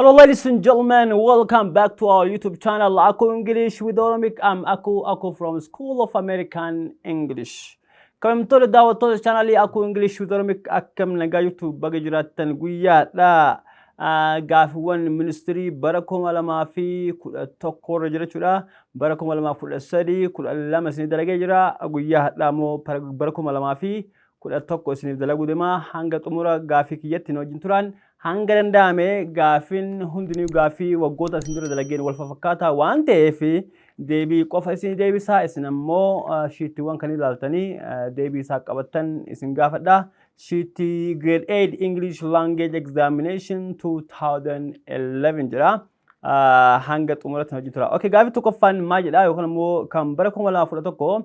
Hello, ladies and gentlemen. Welcome back to our YouTube channel, Aku English with Oromic. I'm Aku from School of American English. Kami to the channel Aku English with Oromic. Akkam nagaa YouTube baga jiraattan guyyaadha. Gaaffiiwwan ministirii bara 2011 jirachuudha. Bara 2013 12 isin dalagee jira. Guyyaadha moo bara 2011 isiniif dalaguu deema. Hanga xumura gaaffii kiyyatti wajjin turan. Hanga danda'ame gaaffiin hundinuu gaaffii waggoota isin dura dalageen wal fakkaataa waan ta'eef deebii qofa isin deebisaa isin ammoo shiittiiwwan kan ilaaltanii deebii isaa qabattan isin gaafadha. Shiittii Grade 8 English Language Examination 2011 jira. Hanga xumuratti wajjin tura. Okay, gaaffii tokkoffaan maal jedha yookaan ammoo kan bara 2011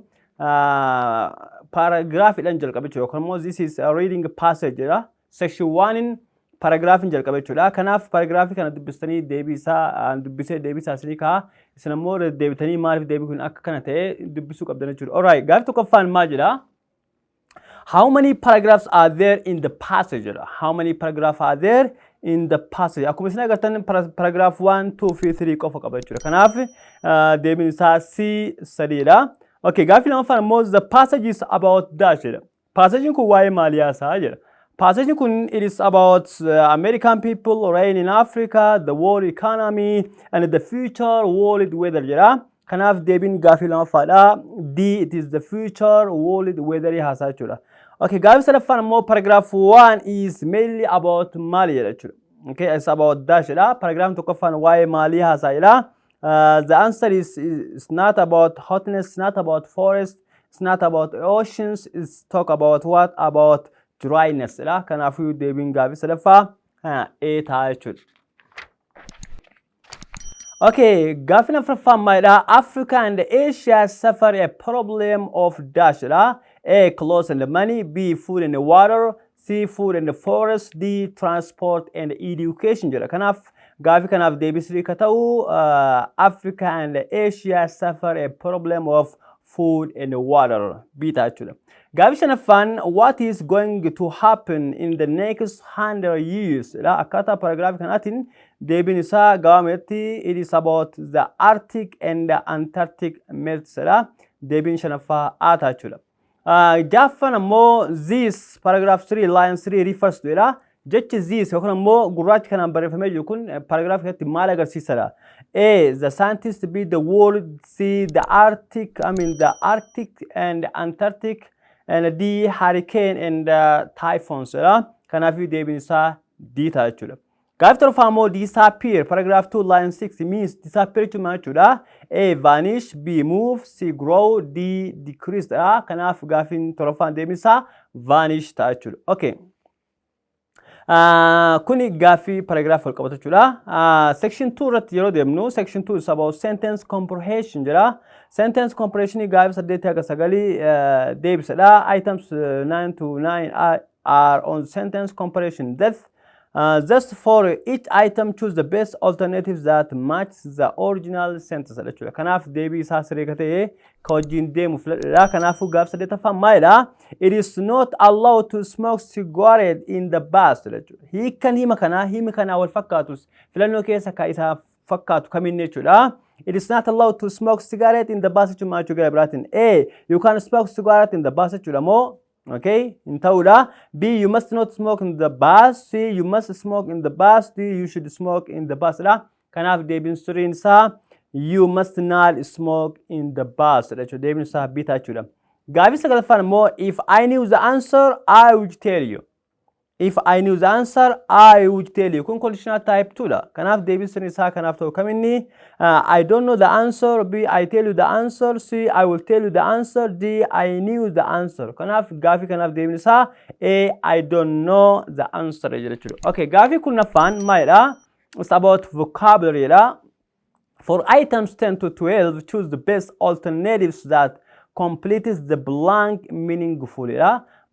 paragraafiidhaan jalqabe jechuudha. Yookaan ammoo this is a reading passage jedha. Section 1 paragraphin jalqabe jechuudha. Kanaaf paragraafii kana dubbistanii deebisaa dubbisee deebisaa isinii kaa isin ammoo deebitanii maaliif deebii kun akka kana ta'e dubbisuu qabdan jechuudha. Alright, gaaffii tokkoffaan maal jedha? How many paragraphs are there in the passage? How many paragraphs are there in the passage? Akkuma isin agartan paragraph 1, 2 fi 3 qofa qaba jechuudha. Kanaaf deebiin isaa C3 dha. Okay, gaaffii lammaffaan ammoo the passage is about dash jedha. Passagein kun waa'ee maalii haasa'a jedha. Passage kun it is about American people reign in Africa, the world economy, and the future world weather jedha. Kanaaf deebiin gaaffii lammaffaadha. D, it is the future world weather haasa'a jechuudha. Okay, gaaffii sadaffaan ammoo paragraph 1 is mainly about maali jedha jechuudha. Okay, it's about dash jedha. Paragraph tokkoffaan waa'ee maalii haasa'a jedha. The answer is not about hotness, it's not about forest, it's not about oceans, it's talk about what? About dryness. Kanaafuu deebiin gaaffii sadaffaa A ta'a jechuudha. Okay, gaaffii afuraffaan maalidha? Africa and Asia suffer a problem of dash. A, clothes and money. B, food and water. C, food and forest. D, transport and education. Kanaaf gaaffii kanaaf deebisrii ka ta'u Africa and Asia suffer a problem of food and water. B ta'a jechuudha. Gaaffii shanaffaan what is going to happen in the next 100 years? Akkaataa paragraafii kanaatiin deebiin isaa gabaabaatti it is about the Arctic and the Antarctic melts. Deebiin shanaffaa A ta'a jechuudha. Jaaffaan ammoo this paragraph 3 line 3 refers to jechi this yookaan ammoo gurraachi kanaan barreeffamee jiru kun paragraafii kanatti maal agarsiisa? A, the scientists build the world. C, the Arctic and Antarctic. And D, hurricane and typhoons. Kanaaf deebiin isaa D ta'a jechuudha. Gaaffii torbaffaa ammoo disappear paragraph 2 line 6 means disappear jechuun maal jechuudha? A, vanish. B, move. C, grow. D, decrease. Kanaaf gaaffiin torbaffaan deebiin isaa vanish ta'a jechuudha. Okay. Kuni gaaffii paragraph wal qabatu jechuudha. Section 2 irratti yeroo deemnu section 2 is about sentence comprehension jedha. Sentence comprehension gaaffii 8 haga 9 deebisadha. Items 9 to 9 are on sentence comprehension. Just for each item choose the best alternatives that match the original sentence jechuudha. Kanaaf deebii isaa sirrii ta'e ka wajjin deemu filadha. Kanaafuu gaaffii 8ffaan maalidha? It is not allowed to smoke cigarette in the bus jechuudha. Hiikkan hima kana wal fakkaatus filannoo keessa ka isa fakkaatu kamiin jechuudha. It is not allowed to smoke cigarette in the bus jechuun maal jechuudha biraatiin? A, you can smoke cigarette in the bus jechuudha moo okay, in ta'uudha. B, you must not smoke in the bus. C, you must smoke in the bus. D, you should smoke in the bus. Kanaaf deebiin sirriin isaa you must not smoke in the bus. Deebiin isaa B ta'a jechuudha. Gaaffii 9ffaan ammoo if I knew the answer, I would tell you. If I knew the answer, I would tell you. Kun conditional type 2 dha. Kanaaf deebiin sirriin isaa kanaaf ta'u kaminni? I don't know the answer. B, I tell you the answer. C, I will tell you the answer. D, I knew the answer. Kanaaf gaaffii kanaaf deebiin isaa A, I don't know the answer jechuudha. Okay, gaaffii 10ffaan maalidha? It's about vocabulary. For items 10 to 12, choose the best alternatives that completes the blank meaningfully.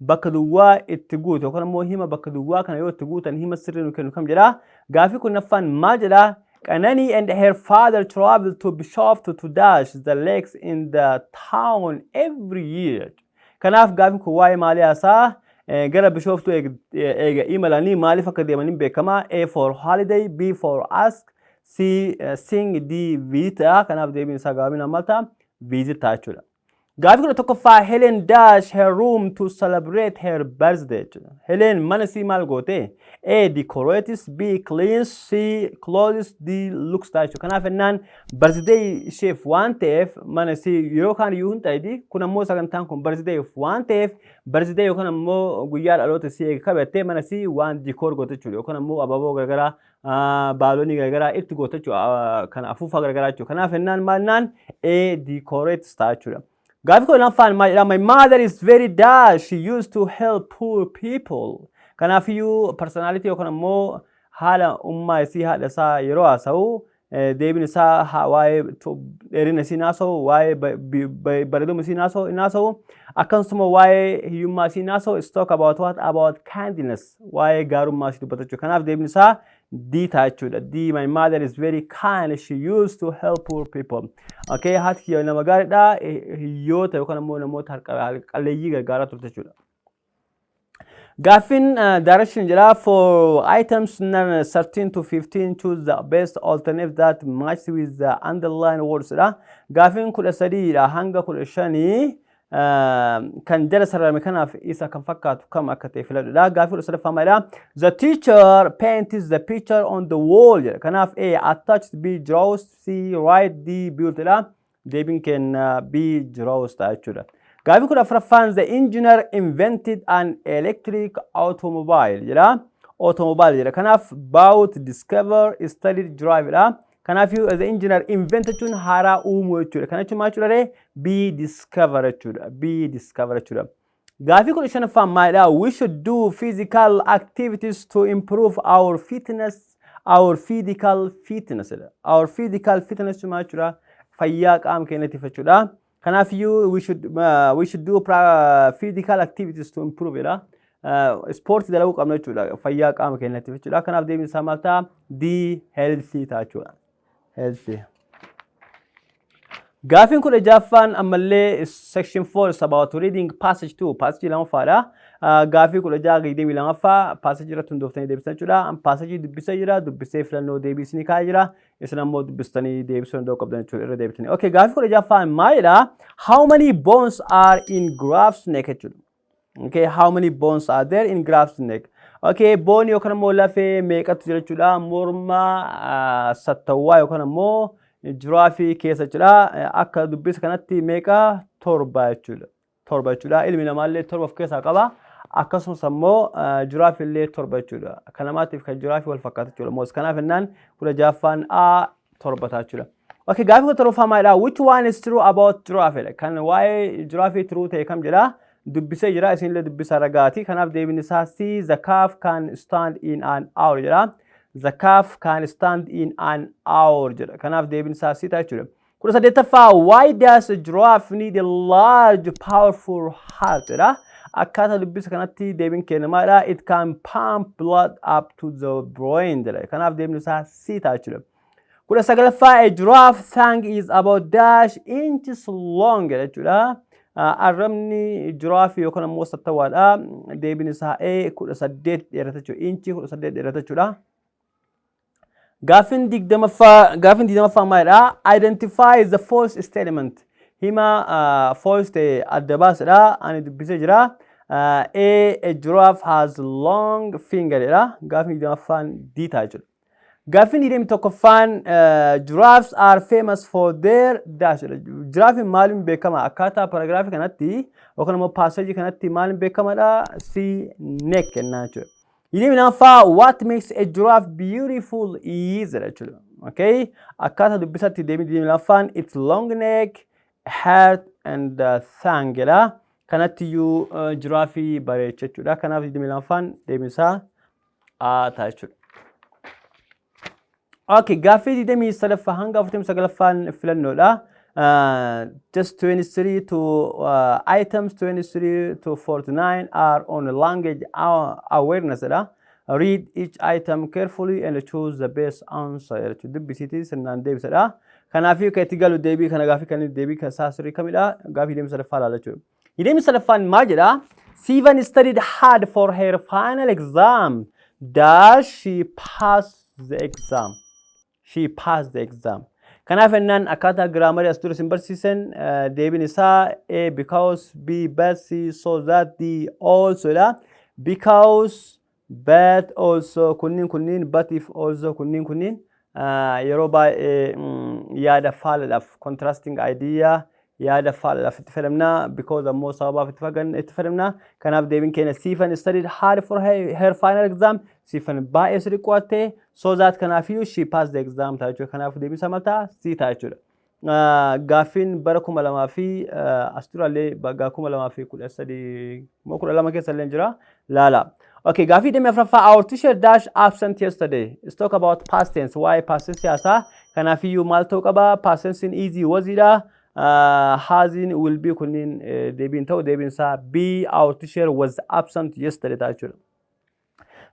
Bakka duwwaa itti guutu yookaan ammoo hima bakka duwwaa kana yoo itti guutan hima sirrii nu kennu kam jedha. Gaaffii 10ffaan maal jedha? Kanani and her father traveled to Bishoftu to dash the lakes in the town every year. Kanaaf gaaffii kun waa'ee maalii haasa'a? gara bishooftu eega imalanii maaliif akka deemaniin beekama. A for holiday, B for ask, C sing, D visit. Kanaaf deebiin isaa gabaabinaan maal ta'a? Visit jechuudha. Gaafii kudha tokkoffaa Helen dash her room to celebrate her birthday. Helen mana isii maal goote? A decorates, B cleans, C clothes, D looks jechuudha. Kanaaf ennaan birthday isheef waan ta'eef mana isii yeroo kaan iyyuu hin ta'idi. Kun ammoo sagantaan kun birthday waan ta'eef birthday yookaan ammoo guyyaa dhaloota isii eega qabattee mana isii waan decor goote jechuudha. Yookaan ammoo abaaboo garagaraa baalonii garagaraa itti goote jechuudha. Kan afuufaa garagaraa jechuudha. Kanaaf ennaan maalnaan A decorates jechuudha. Gaafii kudha lammaffaan maal jedha? My mother is very dash. She used to help poor people. Kanaafiyyuu personality yookaan ammoo haala ummaa isii haadha isaa yeroo haasa'u deebiin isaa waa'ee dheerina isii haasa'u, waa'ee bareeduma isii haasa'u, akkasuma waa'ee hiyyummaa isii haasa'u. It's talk about what? About kindness. Waa'ee gaarummaa isii dubbata jechuudha. Kanaaf deebiin isaa D ta'a jechuudha. D, my mother is very kind. She used to help poor people. Okay, haati kiyya nama gaariidha. Hiyyoota yookaan ammoo namoota qalleeyyii gargaaraa turte jechuudha. Gaaffiin direction jedha. For items 13 to 15, choose the best alternative that matches with the underlined words dha. Gaaffiin 13 hanga 15 kan jala sararame kanaaf isa kan fakkaatu kam akka ta'e filadhuudha. Gaafii 13 The teacher paints the picture on the wall jedha. Kanaaf A attached, B draws, C write, D built dha. Deebiin keenya B draws ta'a jechuudha. Gaafii 14 The engineer invented an electric automobile jedha. Automobile jedha. Kanaaf bought, discover, studied, drive dha. Kanaaf as an engineer invent jechuun haaraa uumuu jechuudha. Kana jechuun maal jechuudha? B discover jechuudha. B discover jechuudha. Gaafii 15 maalidha? We should do physical activities to improve our fitness. Our physical fitness. Our physical fitness maal jechuudha? Fayyaa qaama keenyaatiif jechuudha. Kanaaf we should do physical activities to improve jedha. Sport dalaguu qabna jechuudha. Fayyaa qaama keenyaatiif jechuudha. Kanaaf deebiin isaa maal ta'a? D healthy ta'a jechuudha. Healthy. Gaaffiin 16 ammallee section 4 is about reading passage 2. Passage lamaffaadha. Gaaffii 16 passage irratti hundooftanii deebisan jechuudha. Passage dubbisee jira. Dubbisee filannoo deebisanii kaa'ee jira. Isin ammoo dubbistanii deebisuu danda'u qabdan jechuudha irra deebitanii. Okay, gaaffii 16 maalidha? How many bones are in graph's neck jechuudha. Okay, how many bones are there in graph's neck? Okay, boon yookaan ammoo lafee meeqatu jira jechuudha. Morma sattawwaa yookaan ammoo jiraafii keessa jechuudha. Akka dubbisa kanatti meeqa? Torba jechuudha. Torba jechuudha. Ilmi namaallee torba of keessaa qaba. Akkasumas ammoo jiraafii illee torba jechuudha. Kan namaatiif kan jiraafii wal fakkaata jechuudha. Moos kanaaf ennaan 16 A torba ta'a jechuudha. Okay, gaaffii 17 maalidha? Which one is true about giraffe? Kan waa'ee jiraafii true ta'e kam jedha? Dubbisee jira. Isinillee dubbisa ragaati. Kanaaf deebiin isaa C the calf can stand in an hour jedha. The calf can stand in an hour jedha. Kanaaf deebiin isaa C ta'a jechuudha. 18ffaa why does a giraffe need a large powerful heart jedha. Akkaataa dubbisa kanatti deebiin keenya maalidha? It can pump blood up to the brain jedha. Kanaaf deebiin isaa C ta'a jechuudha. 19ffaa a giraffe tongue is about dash inches long jechuudha. Arrabni jiraafii yookaan ammoo sattawaadha. Deebiin isaa A 18 dheerata jechuudha. Inchi 18 dheerata jechuudha. Gaaffiin 20ffaa maalidha? Identify the false statement. Hima false ta'e adda baasedha. Ani dubbisee jira. A giraffe has long finger jedha. Gaaffiin 20ffaan D ta'a jechuudha. Gaaffiin 21ffaan giraffes are famous for their dash. Giraffiin maaliin beekama? Akkaataa paragraafii kanatti yookaan immoo passage kanatti maaliin beekamadha? C neck kennaa jechuudha. 22ffaa what makes a giraffe beautiful is jechuudha. Okay? Akkaataa dubbisatti deebiin 22ffaan its long neck, heart and tongue jedha. Kanatti iyyuu giraffe bareecha jechuudha. Kanaaf 22ffaan deebiin isaa A ta'a jechuudha. Okay, gaaffii 23ffaa hanga 49ffaan filannoodha. Just 23 to items 23 to 49 are on language awareness. Read each item carefully and choose the best answer. Dubbisiitii sirnaan deebisadha. Kanaafii kan itti galu deebii kana gaaffii kan deebii kan saasirii kamidha? Gaaffii 23ffaa ilaala jechuudha. 23ffaan maal jedha? Stephen studied hard for her final exam. Dash she passed the exam. She passed the exam. Kanaaf ennaan akkaataa giraamarii as dura isin barsiisan deebiin isaa A because B but C so that D also dha. Because but also kunniin but if also kunniin yeroo baay'ee yaada faalaadhaaf contrasting idea yaada faalaadhaaf itti fayyadamna because ammoo sababaaf itti fayyadamna. Kanaaf deebiin keenya Stephen studied hard for her final exam. Stephen baay'ee sirrii qo'atte so that kanaafiyyuu she passed the exam ta'a jechuudha. Kanaaf deebiin isaa maal ta'a? C ta'a jechuudha. Gaaffiin bara 2000 fi as durallee baggaa 2013 moo 12 keessa illee jira laala. Okay, gaaffii dhimma afuraffaa our teacher dash absent yesterday. Let's talk about past tense. Why past tense siyaasaa? Kanaafiyyuu maal ta'uu qaba? Past tense in easy waziidha. Hasn't will be kunniin deebiin ta'u deebiin isaa B our teacher was absent yesterday ta'a jechuudha.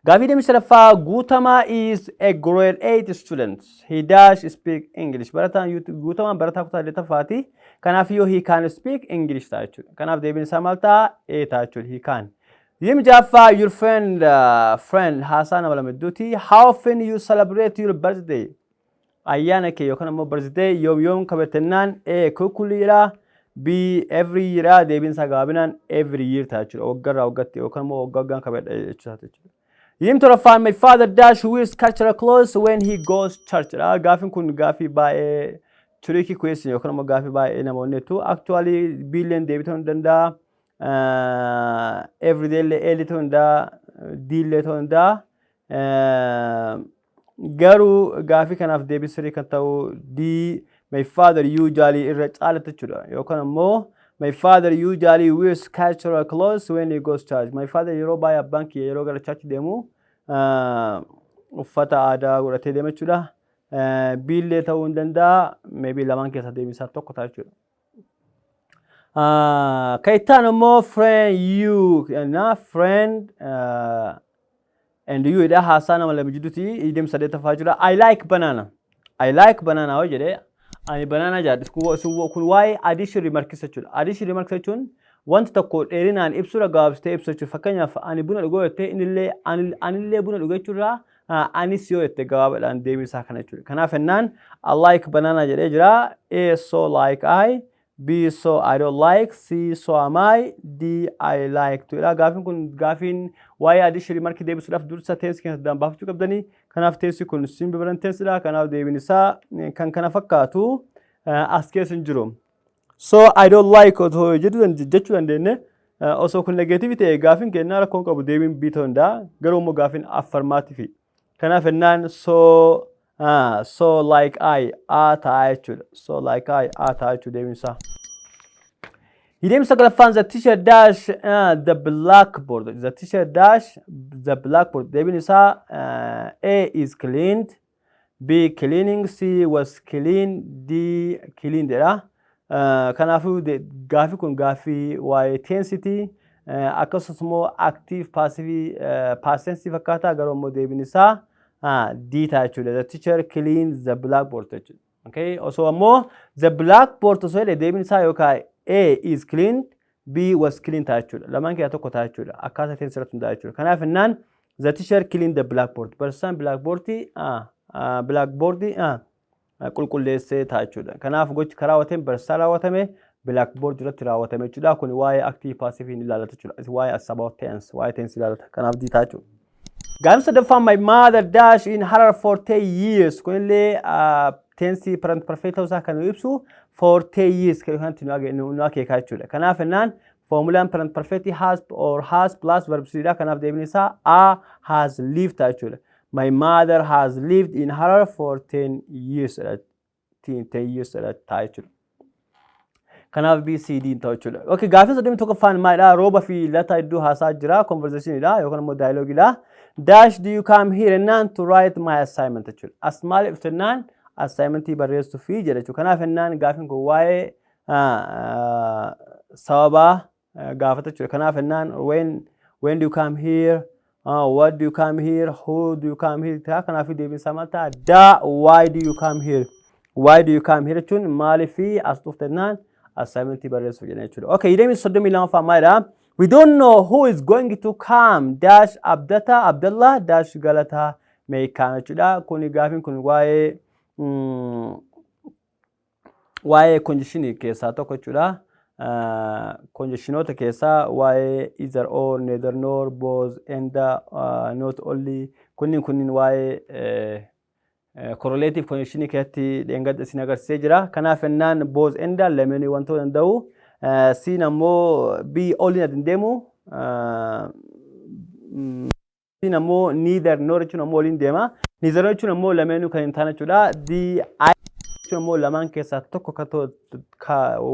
Gaaffii dhimmi sadaffaa Guutamaa is a grade 8 student. He dash speak English. Guutamaan barataa kutaa 8ffaati. Kanaafiyyuu he can speak English ta'a jechuudha. Kanaaf deebiin isaa maal ta'a? A ta'a jechuudha. He can. Yim Jaffa, your friend Hassan Abalamedduti, how often you celebrate your birthday? Ayyaana kee yookaan ammoo birthday yoom kabajatannan A kukulira B every year deebiin isaa gaabinaan every year ta'a jechuudha. Waggarraa waggatti yookaan ammoo waggaan kabajadha jechuudha. Yim Torafaan, my father dash wears cultural clothes when he goes church. Gaaffiin kun gaaffii baay'ee tricky question yookaan ammoo gaaffii baay'ee namoonni hedduu actually billion deebii ta'uu hin danda'a. Everyday early to deal to garu gaaffii kanaaf deebii sirrii kan ta'u D my father usually irra caalatti jechuudha yookaan ammoo my father usually wears cultural clothes when he goes church. My father yeroo baay'ee abbaan kiyya yeroo gara church deemu uffata aadaa godhatee deema jechuudha. Biillee ta'uu hin danda'a maybe lamaan keessa deebii isaa tokko ta'a jechuudha. Kaitan more friend you friend and you ida Hassan Abalamedduti idem sadeta fajura. I like banana. I like banana hojede. Ani banana jad kun why addition remark jechuudha. Addition remark jechuun wanta tokko dheerinaan ibsura gaabstee ibsachuu fakkeenyaaf ani buna dhugoo jettee anillee buna dhuga jechuudha. Anis yoo jette gabaabadhaan deebii isaa kana jechuudha. Kanaaf ennaan I like banana jedhee jira. A so like I B so I don't like C so am I D I like to gaafin kun gaafin why addition remark deebisuudhaaf dursa tense keessa dambaafachuu qabdanii kanaaf tense kun simple present tense dha kanaaf deebiin isaa kan kana fakkaatu as keessa hin jiru. So I don't like otoo jechuu dandeenya osoo kun negative ta'e gaafin kennaa rakkoon qabu deebiin B ta'uu danda'a garuu immoo gaafin affirmative kanaaf ennaan so like I ta'a jechuudha. So like I ta'a jechuudha deebiin isaa. Hidem Sagalaffan the teacher dash the blackboard. The teacher dash the blackboard. Deebiin isaa A is cleaned, B cleaning, C was clean, D cleaned dha. Kanaafuu gaafii kun gaafii waa'ee intensity akkasumas immoo active passive past tense fakkaata garuu immoo deebiin isaa D ta'a jechuudha. The teacher cleaned the blackboard jechuudha. Okay, osoo ammoo the blackboard osoo jedhe deebiin isaa yookaan A is clean, B was clean ta'a jechuudha. Lamaan keessaa tokko ta'a jechuudha. Akkaataa tense irratti hundaa'e jechuudha. Kanaaf ennaan the teacher cleaned the blackboard. Barsiisaan blackboard qulqulleessee ta'a jechuudha. Kanaaf gochi karaa raawwateen barsiisaa raawwatame blackboard irratti raawwatame jechuudha. Kun waa'ee active passive hin ilaallatu jechuudha. Waa'ee as about tense, waa'ee tense ilaallata. Kanaaf D ta'a jechuudha. Gaafii sadaffaan my mother dash in Harar for 10 years. Kunillee tense present perfect ta'uusaa kan ibsu for 10 years kan nu akeekaa jechuudha. Kanaaf ennaan formulaan present perfect has or has plus verb dha. Kanaaf deebiin isaa A has lived ta'a jechuudha. My mother has lived in Harar for 10 years. 10 years ta'a jechuudha. Kanaaf B C D ta'u jechuudha. Okay, gaafii soddomii tokkoffaan maalidha? Rooba fi lataa iddoo haasaa jira. Conversation dha yookaan immoo dialogue dha. Dash do you come here ennaan to write my assignment jechuudha. As maaliif jennaan assignmentii barreessuu fi jedha jechuudha. Kanaaf ennaan gaafiin kun waa'ee sababa gaafata jechuudha. Kanaaf ennaan when do you come here? What do you come here? Who do you come here? Kanaaf deebiin isaa maal ta'a? Da why do you come here? Why do you come here jechuun maaliif as dhufte ennaan assignmentii barreessuu jedha jechuudha. Okay, deebiin 32ffaa maalidha? We don't know who is going to come dash abdata abdallah dash galata meeqaama jechuudha. Kuni gaafin kun waa'ee conditionii keessaa tokko jechuudha. Conditionoota keessaa waa'ee either or, neither nor, both and not only kunniin waa'ee correlative conditionii keessatti dheengadda isin agarsiisee jira. Kanaaf ennaan both and lameenii wantoo danda'u. Siin ammoo be only adin deemu. Siin ammoo neither nor jechuun ammoo waliin deema. Neither nor jechuun ammoo lameenuu kan hin taane jechuudha. Jechuun ammoo lamaan keessaa tokko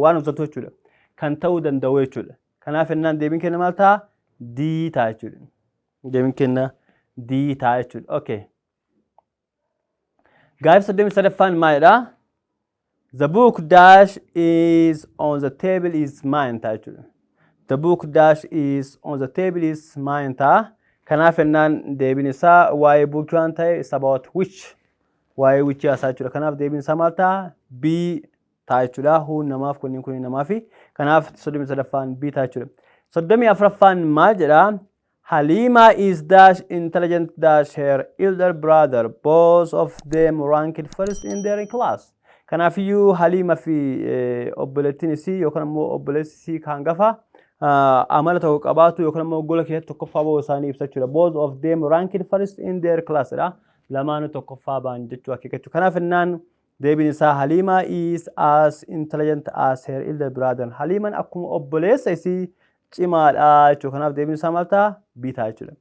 waan hojjetu jechuudha. Kan ta'uu danda'u jechuudha. Kanaaf ennaan deebiin kenna maal ta'a? D ta'a jechuudha. Deebiin kenna D ta'a jechuudha. Okay. Gaafii 83ffaan maalidha? The book dash is on the table is mine ta'a jechuudha. The book dash is on the table is mine ta'a. Kanaaf ennaan deebiin isaa waa'ee bookii waan ta'e is about which. Waa'ee which haasaa jechuudha. Kanaaf deebiin isaa maal ta'a? B ta'a jechuudha. Huun namaaf kunniin namaafi. Kanaaf 33ffaan B ta'a jechuudha. 34ffaan maal jedha? Halima is dash intelligent dash her elder brother. Both of them ranked first in their class. Kanaafiyyuu Halima fi obboleettiin isii yookaan ammoo obboleessi isii kan gafa amala tokko qabaatu yookaan ammoo gola keessatti tokkoffaa bahuu isaanii ibsa jechuudha. Both of them ranked first in their class dha. Lamaanuu tokkoffaa ba'an jechuu akeekachuu. Kanaaf ennaan deebiin isaa Halima is as intelligent as her elder brother. Haliman akkuma obboleessa isii cimaadha jechuudha. Kanaaf deebiin isaa maal ta'a? B ta'a jechuudha.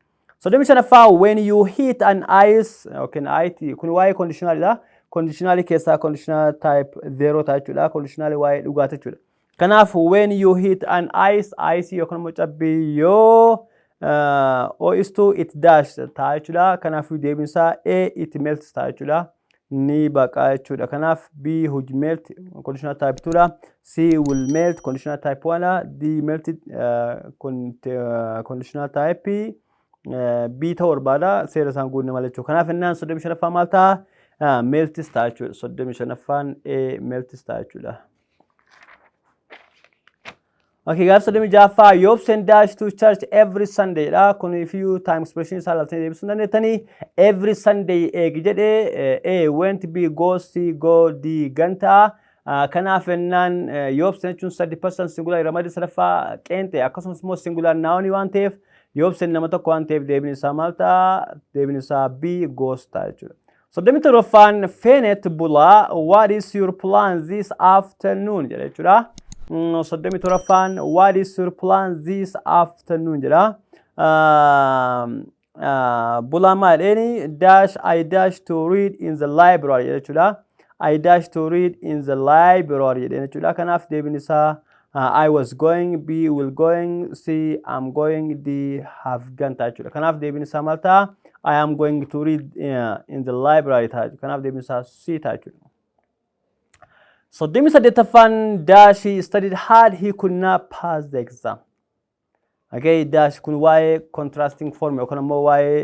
35ffaa when you hit an ice yookiin IT kun waa'ee conditionalidha. Conditionally keessa conditional type 0 ta'a jechuudha. Conditionally waa'ee dhugaati jechuudha. Kanaaf when you hit an ice yookaan immoo cabbii yoo ho'istu it dash ta'a jechuudha. Kanaaf deebiin isaa A it melts ta'a jechuudha. Ni baqa jechuudha. Kanaaf B would melt conditional type 2 dha. C will melt conditional type 1 dha. D melted conditional type B ta'uu barbaada. Seera isaan guunne malee jechuudha. Kanaaf ennaan 35ffaa maal ta'a? Meltis ta'a jechuudha. 35ffaan A meltis ta'a jechuudha. Okay, gaafii 36ffaa Job sent dash to church every Sunday dha. Kun few time expression isaa laaltanii deebisuu dandeettanii every Sunday eegi jedhee A went B go C go D ganta. Kanaaf ennaan Job sent jechuun 30% singular ramadii sadaffaa qeenxee akkasumas immoo singular noun waan ta'eef Job sent nama tokko waan ta'eef deebiin isaa maal ta'a? Deebiin isaa B goes ta'a jechuudha. 37ffaan Feenet bulaa what is your plan this afternoon jedha jechuudha. 37ffaan what is your plan this afternoon jedha. Bulaa maal jedheeni dash I dash to read in the library jedha jechuudha. I dash to read in the library jedheen jechuudha. Kanaaf deebiin isaa I was going, B will going, C I'm going, D have gone ta'a jechuudha. Kanaaf deebiin isaa maal ta'a? I am going to read in the library ta'a jechuudha. Kanaaf deebiin isaa C ta'a jechuudha. 38ffaan dash he studied hard he could not pass the exam. Okay, dash kun waa'ee contrasting form yookaan ammoo waa'ee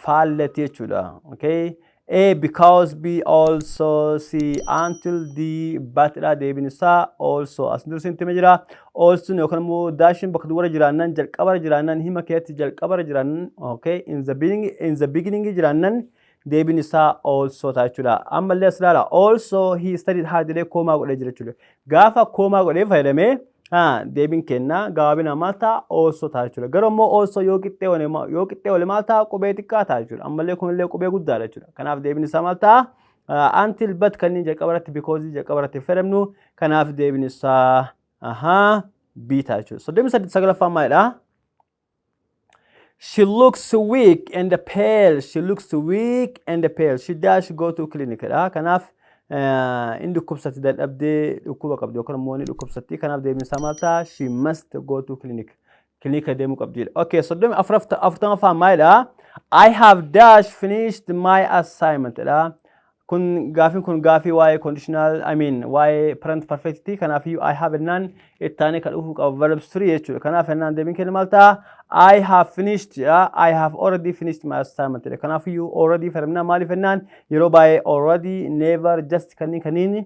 faallatti jechuudha. Okay. A because B also C until D but dha deebiin isaa also as dursin time jira. Also yookaan ammoo dashin bakka duwwara jiraannan jalqabara jiraannan hima keessatti jalqabara jiraannan okay in the beginning jiraannan deebiin isaa also ta'a jechuudha. Ammallee as ilaala also he studied hard jedhee koomaa godhee jira jechuudha. Gaafa koomaa godhee fayyadamee deebiin kenna gabaabina maal ta'a also ta'a jechuudha. Garuu immoo also yoo qixxee wale maal ta'a qubee xiqqaa ta'a jechuudha. Ammallee kunillee qubee guddaadha jechuudha. Kanaaf deebiin isaa maal ta'a? Until but kanneen jalqabaratti because jalqabaratti fayyadamnu. Kanaaf deebiin isaa B ta'a jechuudha. 39ffaan maalidha? She looks weak and pale. She looks weak and pale. She dash go to clinic dha. Kanaaf in dhukkubsatti dadhabdee dhukkuba qabdi yookaan immoo ni dhukkubsatti. Kanaaf deebiin isaa maal ta'a? She must go to clinic. Clinic deemuu qabdi. Okay, 40ffaan maalidha? I have dash finished my assignment dha. Kun gaafii waa'ee conditional waa'ee present perfect kanaafiyyuu I have ennaan ittaanee kan dhufuu qaba verbs 3 jechuudha. Kanaaf ennaan deebiin kenna maal ta'a? I have finished I have already finished my assignment dha. Kanaafiyyuu already fayyadamnaa maaliif ennaan yeroo baay'ee already never just kanneen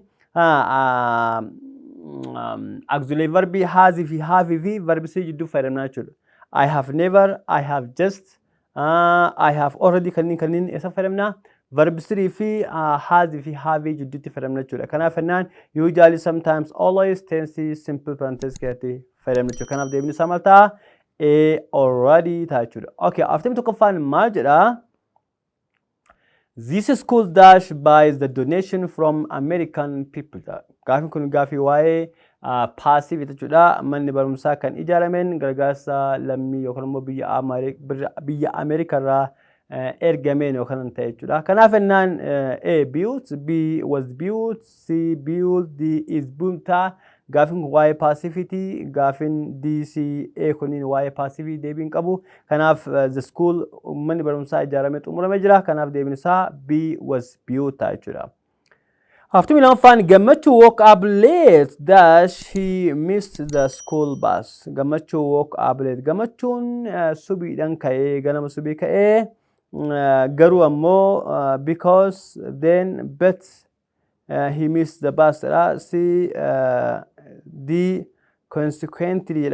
auxiliary verb has if have if verb si jiddu fayyadamna jechuudha. I have never, I have just, I have already kannin isa fayyadamna. Verb 3 fi has if have jidduutti fayyadamna jechuudha. Kanaaf ennaan usually sometimes always tenses simple parenthesis keessatti fayyadamna jechuudha. Kanaaf deebinni isaa maal ta'a? Already ta'a jechuudha. Okay, after tokkoffaan maal jedha? This school dash buys the donation from American people. Gaafin kun gaafii waa'ee passive jechuudha. Manni barumsaa kan ijaarameen gargaarsa lammii yookaan immoo biyya Ameerikaa irraa ergameen yookaan ta'e jechuudha. Kanaaf ennaan A built, B was built, C built, D is built. Gaafin kun waa'ee passivity, gaafin D, C, A kuniin waa'ee passivity deebiin qabu. Kanaaf the school manni barumsaa ijaaramee xumuramee jira. Kanaaf deebiin isaa B was built jechuudha. After lamafaan gammachuu woke up late dash he missed the school bus. Gammachuu woke up late. Gammachuun subiidhaan ka'ee ganama subii ka'ee garuu ammoo because then but he missed the bus. See D consequently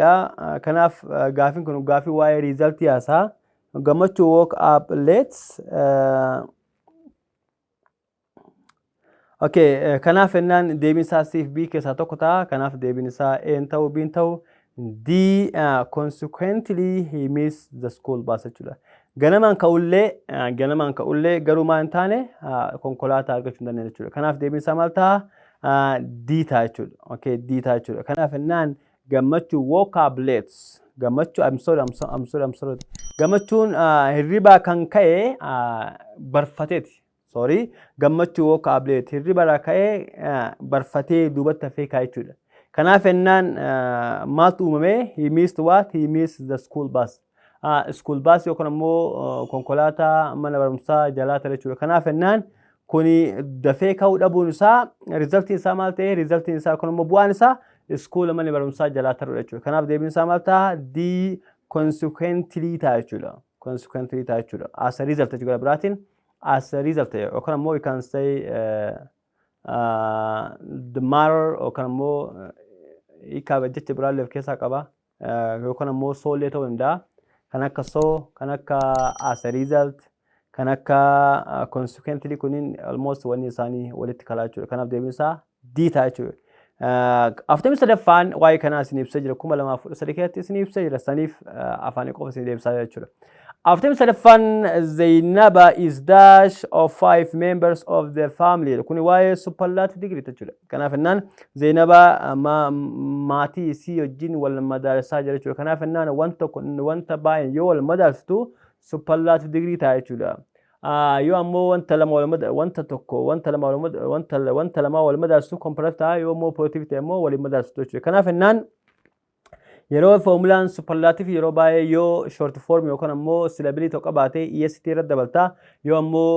kanaaf gaafin kun gaafii waa'ee result yaasaa. Gammachuu woke up late. Okay, kanaaf ennaan deebiin isaa C fi B keessaa tokko ta'a. Kanaaf deebiin isaa A hin ta'u, B hin ta'u. D consequently he missed the school bus jechuudha. Ganamaan ka'ullee garuu maa hin taane konkolaataa argachuu hin dandeenye jechuudha. Kanaaf deebiin isaa maal ta'a? D ta'a jechuudha. Okay, D ta'a jechuudha. Kanaaf ennaan gammachuu woke up late. Gammachuu I'm sorry. Gammachuun hirribaa kan ka'e barfateeti. Sorry, gammachuu woke up late. Hirribarraa ka'ee barfatee duubatti hafee ka'e jechuudha. Kanaaf ennaan maaltu uumame? He missed what? He missed the school bus. School bus yookaan immoo konkolaataa mana barumsaa jalaa ture jechuudha. Kanaaf ennaan kuni dafee ka'uu dhabuun isaa resultiin isaa maal ta'e? Resultiin isaa yookaan immoo bu'aan isaa school mana barumsaa jalaa ture jechuudha. Kanaaf deebiin isaa maal ta'a? D consequently ta'a jechuudha. Consequently ta'a jechuudha. As a result jechuudha biraatiin. As a result, yookaan immoo you can say the matter yookaan immoo hiikaa jecha biraallee of keessaa qaba. Yookaan immoo soollee ta'uu danda'a. Kan akka so, kan akka as a result, kan akka consequently kuniin almost wanni isaanii walitti kalaa jechuudha. Kanaaf deebiin isaa D ta'a jechuudha. Aftamii sadaffaan waa'ee kanaa isin ibsa jira. 2013 keessatti isin ibsa jira. Saniif afaan qofa isin deebisaa jechuudha. After Sadafan Zainaba is dash of 5 members of the family. Kuni waa'ee superlative degree jechuudha. Kanaaf ennaan Zainaba maatii isii wajjin wal madaalsaa jira jechuudha. Kanaaf ennaan wanta baay'een yoo wal madaalsitu superlative degree ta'a jechuudha. Yoo ammoo wanta lama wal madaalsitu comparative ta'a. Yoo ammoo positive ta'e ammoo wal madaalsitu jechuudha. Kanaaf ennaan yeroo formulaan superlative yeroo baay'ee yoo short form yookaan ammoo syllability tokko baatee est irra dabaltaa yoo ammoo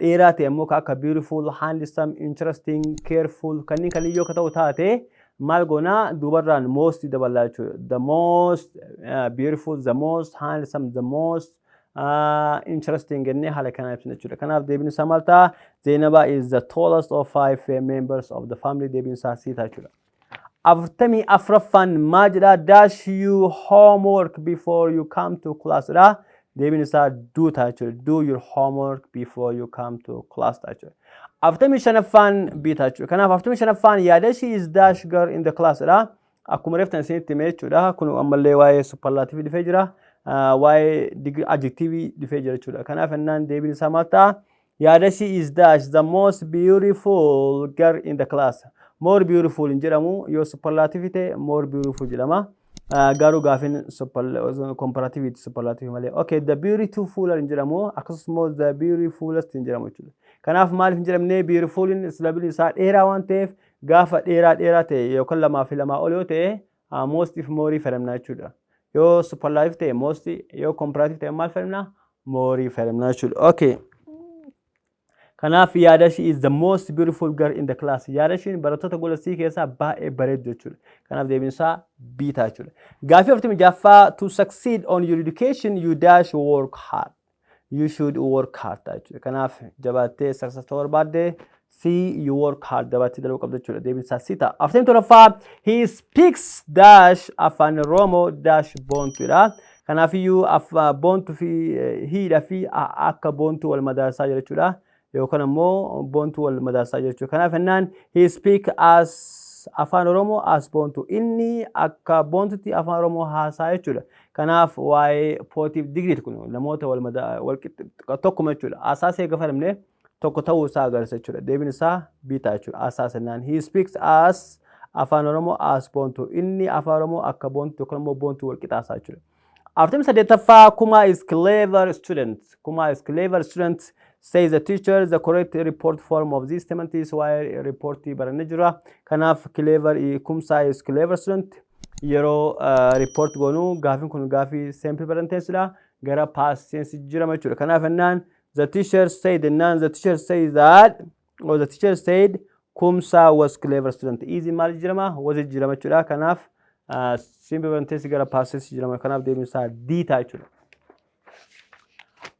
dheeraa ta'e ammoo akka beautiful, handsome, interesting, careful kanneen yoo ta'u taate maal goonaa duubarraan most dabalaa jechuudha. The most beautiful, the most handsome, the most interesting jennee haala kana ibsina jechuudha. Kanaaf deebiin isaa maal ta'a? Zainaba is the tallest of 5 members of the family. Deebiin isaa C ta'a jechuudha. Aftamii afraffaan maa jedha? Dash you homework before you come to class dha. Deebiin isaa do ta'a jechuudha. Do your homework before you come to class ta'a jechuudha. Aftamii shanaffaan B ta'a jechuudha. Kanaaf aftamii shanaffaan yaada she is dash girl in the class dha. Akkuma reeftan isinitti himee jechuudha. Kun ammallee waa'ee superlative dhufee jira. Waa'ee adjective dhufee jira jechuudha. Kanaaf ennaan deebiin isaa maal ta'a? Yaada she is dash the most beautiful girl in the class. More beautiful in jedhamu yoo superlative ta'e more beautiful jedhama. Garuu gaafin comparativity superlative malee. Okay, the beautiful in jedhamu akkasumas the beautifulest in jedhamu jechuudha. Kanaaf maaliif hin jedhamne beautiful in syllable isaa dheeraa waan ta'eef gaafa dheeraa ta'e yookaan lamaa fi lamaa ol yoo ta'e most if more fayyadamna jechuudha. Yoo superlative ta'e most, yoo comparative ta'e maal fayyadamna? More fayyadamna jechuudha. Okay. Kanaaf yaada she is the most beautiful girl in the class. Yaada she barattoota gola C keessaa baay'ee bareeddu jechuudha. Kanaaf deebiin isaa B ta'a jechuudha. Gaafii afurtamii jaffaa to succeed on your education you dash work hard. You should work hard ta'a jechuudha. Kanaaf jabaattee success barbaadde C. You work hard. Dabatti daluu qabda jechuudha. Deebiin isaa C ta'a. Afurtamii torbaffaa he speaks dash afaan Oromoo dash boontuudha. Kanaafiyyuu boontuu fi hiidhaa fi akka boontuu wal madaalsaa jira jechuudha. Yookaan ammoo boontuu wal madaalsaa jira jechuudha. Kanaaf jennaan he speak as afaan Oromoo as boontuu. Inni akka boontutti afaan Oromoo haasaa jechuudha. Kanaaf waa'ee positive degree kun namoota wal tokkuma jechuudha. Asaasee gaafa namne tokko ta'uu isaa agarsiisa jechuudha. Deebiin isaa B ta'a jechuudha. Asaasennaan he speaks as afaan Oromoo as boontuu. Inni afaan Oromoo akka boontuu yookaan ammoo boontuu wal qixaasaa jechuudha. After Sadetafa, Kuma is clever student. Kuma is clever student, says the teacher. The correct report form of this statement is why report baranejura. Kanaf clever Kumsa is clever student. Yero report gonu gafin kun gafi simple present tense la gara past tense jira machura. Kanaf nan the teacher said the teacher says that or the teacher said Kumsa was clever student. Easy mal jirama was it jira machura. Kanaf simple present tense gara past tense jira kanaf deebiin isaa D ta'a jechuudha.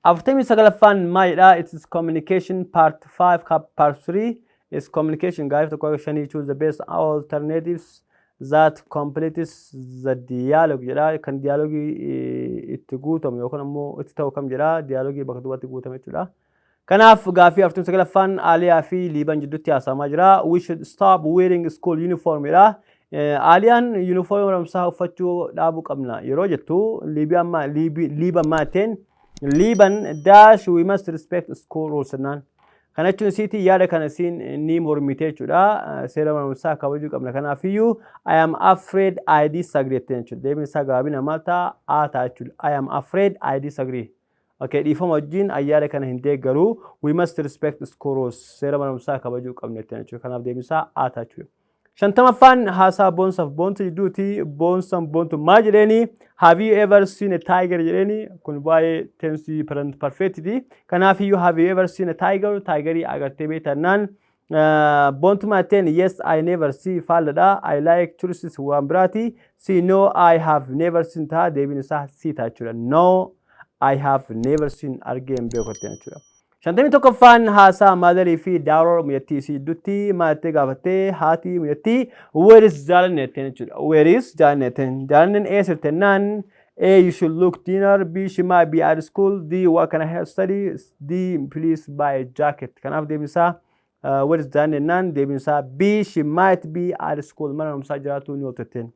After Sagalaffaan maalidha? It is communication part 5 part 3 is communication guys. The question choose the best alternatives that completes the dialogue jedha. Kan dialogue itti guutamu yookaan ammoo itti ta'u kam jedha. Dialogue bakka duubatti guutame jechuudha. Kanaaf gaafii after Sagalaffaan Aliyaa fi Liiban jidduutti haasamaa jira. We should stop wearing school uniform jedha. Aliyaan uniform ramsaa uffachuu dhaabuu qabna yeroo jettu Liiban maateen Liban dash we must respect school rules nan kana jechuun siiti yaada kana siin ni mormitee jechuudha seera ramsaa kabajuu qabna kanaafiyyuu I am afraid I disagree jechuudha deebiin isaa gaabina maalta ta'a jechuudha I am afraid I disagree okay dhiifama wajjin ayyaada kana hin deeggaru we must respect school rules seera ramsaa kabajuu qabna jechuudha kanaaf deebiin isaa ta'a jechuudha. Shantamaffaan haasaa boonsaaf boontu jidduuti boonsaan boontu maa jedheeni have you ever seen a tiger jedheeni kun baay'ee tensi perfectiti kanaafiyyuu have you ever seen a tigerii agartee beekannaan boontu maateen yes I never see faalladha I like tourists waan biraati see no I have never seen ta'a deebiin isaa si ta'a jechuudha no I have never seen argee hin beekotte jechuudha. Shantami tokkoffaan haasaa maadarii fi daawoo muyyattii si jidduutti maattee gaafattee haati muyyattii where is jaalanneetten jechuudha. Where is jaalanneetten? Jaalannen eessirtennaan A you should look dinner, B she might be at school, D what can I help study, D please buy a jacket. Kanaaf deebiin isaa where is jaalannennaan deebiin isaa B she might be at school mana barumsaa jiraatu ni ooltetteen.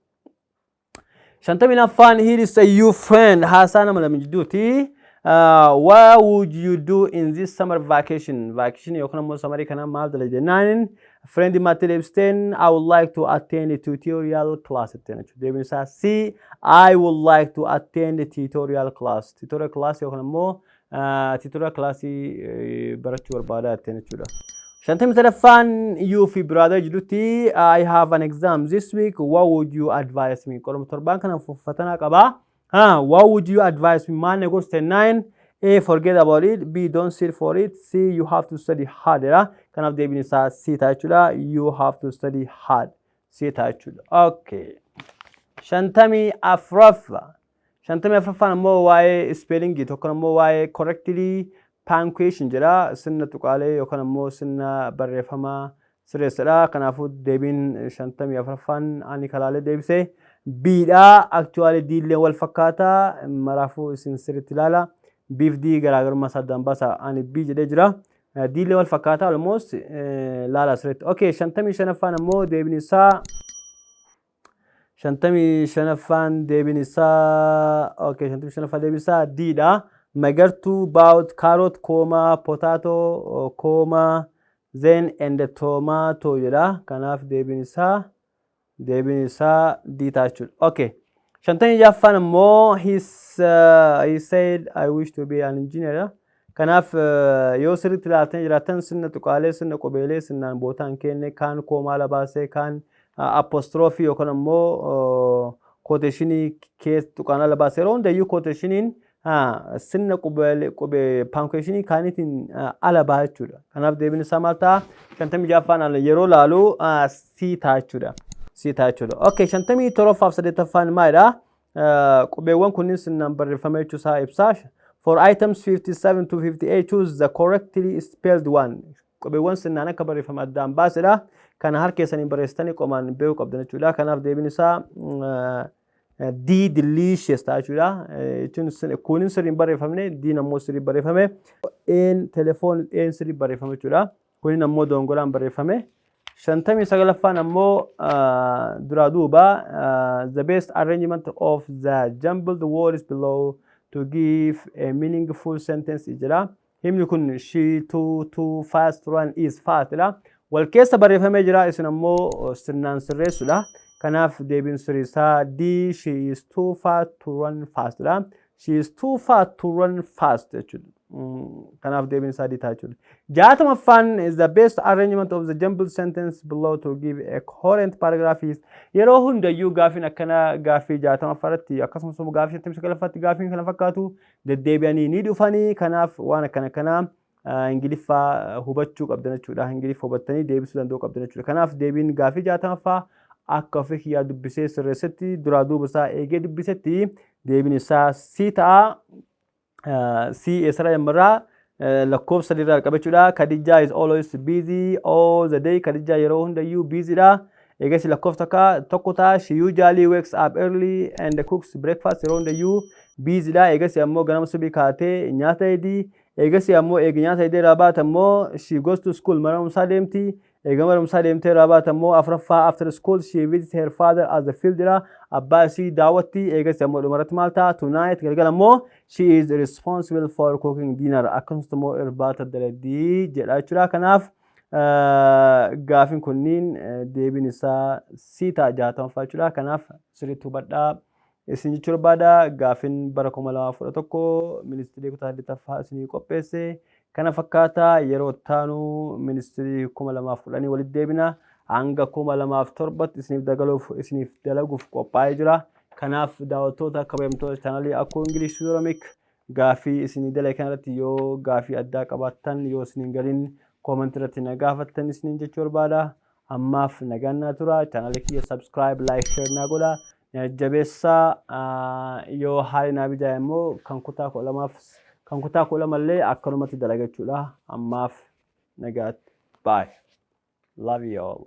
Shantami laffaan here is a you friend haasaa nama lama jidduutti. What would you do in this summer vacation? Vacation yookaan ammoo samarii kana maal dalagde naan friend Matilda Epstein I would like to attend a tutorial class deebiin isaa C I would like to attend a tutorial class yookaan ammoo tutorial class barachuu barbaada jechuudha. Shantami sadaffaan you fi brother jidduutti I have an exam this week what would you advise me? Qorma torbaan kana fatanaa qabaa. What would you advise me? Man, I go to 9. A, forget about it. B, don't sit for it. C, you have to study harder. Kind of deebiin isaa C ta'a jechuudha. You have to study hard. C ta'a jechuudha. Okay. Shantami afraffaa ammoo waa'ee spellingii tokko ammoo waa'ee correctly punctuation jedha. Sirna tuqaalee yookaan ammoo sirna barreeffamaa sirreessadha. Kanaafuu deebiin shantami afraffaan ani kalaalee deebisee. Bidha actually diilee wal fakkaata maraafuu isin sirriitti ilaala biif dii garaagarummaa saddaan baasa ani B jedhee jira diilee wal fakkaata almost laala sirriitti okay 55ffaan ammoo deebiin isaa 55ffaan deebiin isaa okay 55ffaan deebiin isaa D dha magartuu about carrot comma potato comma then and the tomato jedha kanaaf deebiin isaa D ta'a jechuudha. Okay. Shantami jaffaan ammoo he said I wish to be an engineer. Kanaaf yoo sirriitti ilaaltanii jiraattan sirna tuqaalee sirna qubeelee sirnaan bootaan kenne kaan koomaa labaasee kaan apostrophe yookaan ammoo quotationii keessa tuqaana labaasee yeroo hundayyuu quotationiin sirna qubee punctuationii kaanitiin ala baha jechuudha. Kanaaf deebiin isaa maal ta'a? Shantami jaffaan yeroo laalu C ta'a jechuudha. Okay, shantami toroffaaf saddeettaffaan maalidha? Qubeewwan kunniin sirnaan barreeffamee jechuusaa ibsaa. For items 57 to 58, choose the correctly spelled one. qopheewwan sirnaan akka barreeffama addaan baasedha. Kana harka keessaniin barreessitanii qomaan beekuu qabdan jechuudha. Kanaaf deebiin isaa D delicious ta'a jechuudha. Kunin sirriin barreeffamne D'n ammoo sirrii barreeffame. N telefoon N sirrii barreeffame jechuudha. Kunin ammoo dongolaan barreeffame. 59ffaan ammoo dura duuba the best arrangement of the jumbled words below to give a meaningful sentence jedha. Himni kun she too fast run is fast dha. Wal keessa barreeffamee jira isin ammoo sirnaan sirreessudha. Kanaaf deebiin sirriisaa D she is too fast to run fast dha. She is too fast to run fast jechuudha. Kanaaf deebiin isaa D ta'a jechuudha. 60ffaan is the best arrangement of the jumbled sentence below to give a coherent paragraph is yeroo hundayyuu gaafiin akkana gaafii 60ffaarratti akkasumas immoo gaafii 59ffaatti gaafiin kana fakkaatu deddeebi'anii ni dhufanii. Kanaaf waan akkana Ingiliffaa hubachuu qabdan jechuudha. Ingiliffa hubattanii deebisuu danda'uu qabdan jechuudha. Kanaaf deebiin gaafii 60ffaa akka ofii kiyyaa dubbisee sirreessetti duraa duuba isaa eegee dubbisetti deebiin isaa C ta'a. C eessarraa yammarraa lakkoofsa dirraa qabachuudha. Khadija is always busy all the day. Khadija yeroo hundayyuu busy dha. Eegas lakkoofsa tokko ta'a. She usually wakes up early and cooks breakfast. Yeroo hundayyuu busy dha. Eegas ammoo ganama subii kaatee nyaata hedii. Eegas ammoo eegi nyaata hedii irraa baata ammoo she goes to school marumsaa deemti. Eegama marumsaa deemtee irraa baata ammoo afuraffaa after school she visits her father at the field dha. Abbaa isii daawwatti. Eegas ammoo dhumarratti maal ta'a? Tonight galgala ammoo she is responsible for cooking dinner. Akkasumas immoo irbaata dalagdi jedha jechuudha. Kanaaf gaafiin kunniin deebiin isaa C ta'a 60ffaa jechuudha. Kanaaf sirriitti hubadhaa. Isin jechuu barbaada gaafiin bara 2011 ministeerri kutaa 8ffaa isinii qopheesse. Kana fakkaata yeroo taanu ministeerri 2010 walitti deebina. Hanga 2007 isiniif dalaguuf qophaa'ee jira. Kanaaf daawwattoota kabajamtoota chaanalii Akkoo Ingilish Oromic gaafii isinii dalage kanarratti yoo gaafii addaa qabaattan yoo isiniin galiin koomentii irratti na gaafattan isiniin jechuu barbaada. Ammaaf nagaan naa tura. Chaanalii kiyya subscribe, like, share naa godha. Jabeessaa yoo haali naa bijaa'e immoo kan kutaa 12 illee akkanumatti dalagachuudha. Ammaaf nagaatti. Bye. Love you all.